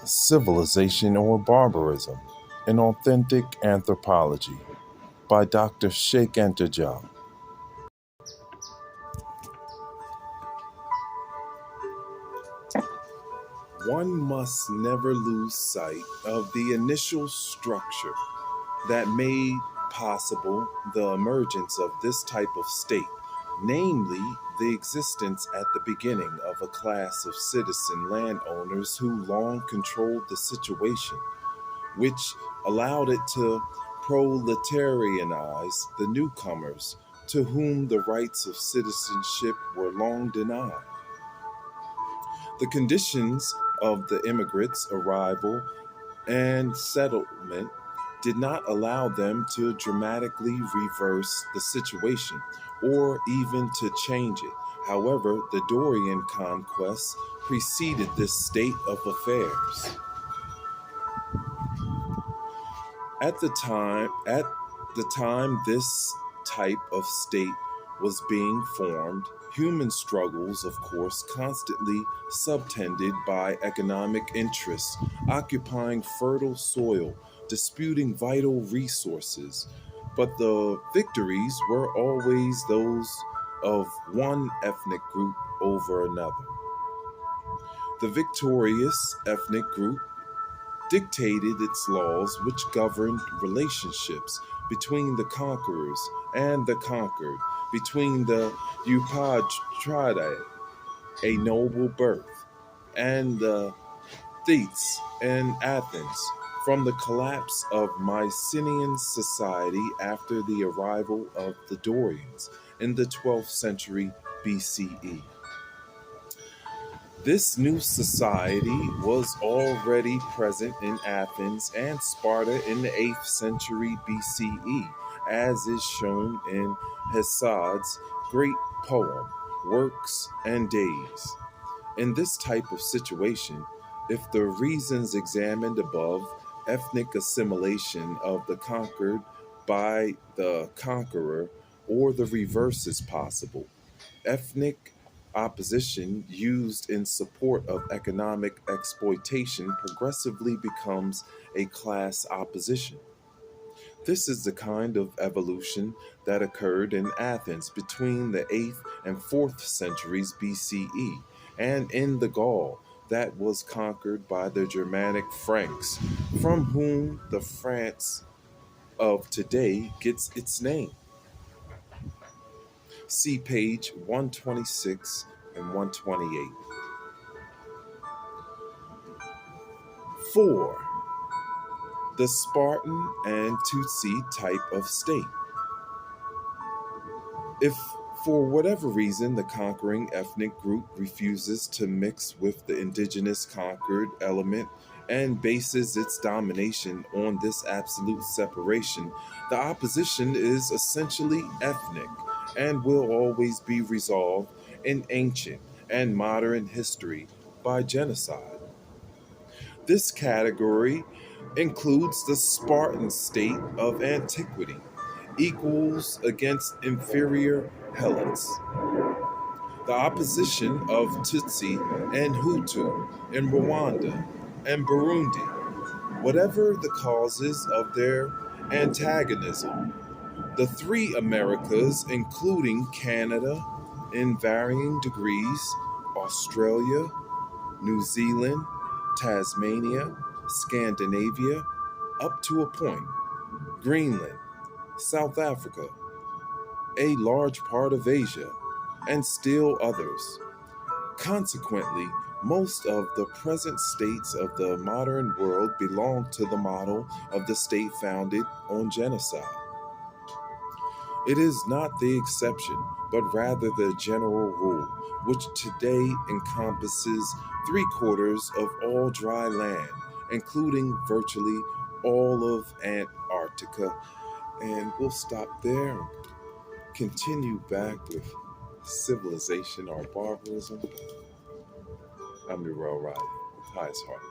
Civilization or Barbarism, an Authentic Anthropology by Dr. Cheikh Anta Diop. One must never lose sight of the initial structure that made possible the emergence of this type of state, namely the existence at the beginning of a class of citizen landowners who long controlled the situation, which allowed it to proletarianize the newcomers to whom the rights of citizenship were long denied. The conditions of the immigrants' arrival and settlement did not allow them to dramatically reverse the situation or even to change it. However, the Dorian conquest preceded this state of affairs. At the time this type of state was being formed, human struggles, of course, constantly subtended by economic interests, occupying fertile soil, disputing vital resources. But the victories were always those of one ethnic group over another. The victorious ethnic group dictated its laws which governed relationships between the conquerors and the conquered, between the Eupatridae, a noble birth, and the Thetes and Athens, from the collapse of Mycenaean society after the arrival of the Dorians in the 12th century BCE. This new society was already present in Athens and Sparta in the 8th century BCE, as is shown in Hesiod's great poem, Works and Days. In this type of situation, if the reasons examined above, ethnic assimilation of the conquered by the conqueror, or the reverse is possible, ethnic opposition used in support of economic exploitation progressively becomes a class opposition. This is the kind of evolution that occurred in Athens between the 8th and 4th centuries BCE, and in the Gaul that was conquered by the Germanic Franks, from whom the France of today gets its name. See page 126 and 128. 4. The Spartan and Tutsi type of state. If, for whatever reason, the conquering ethnic group refuses to mix with the indigenous conquered element and bases its domination on this absolute separation, the opposition is essentially ethnic and will always be resolved in ancient and modern history by genocide. This category includes the Spartan state of antiquity, equals against inferior Helots, the opposition of Tutsi and Hutu in Rwanda and Burundi, whatever the causes of their antagonism. The three Americas, including Canada in varying degrees, Australia, New Zealand, Tasmania, Scandinavia, up to a point, Greenland, South Africa, a large part of Asia, and still others. Consequently, most of the present states of the modern world belong to the model of the state founded on genocide. It is not the exception, but rather the general rule, which today encompasses three-quarters of all dry land, including virtually all of Antarctica. And we'll stop there and continue back with civilization or barbarism. I'm Uriel with highest heart.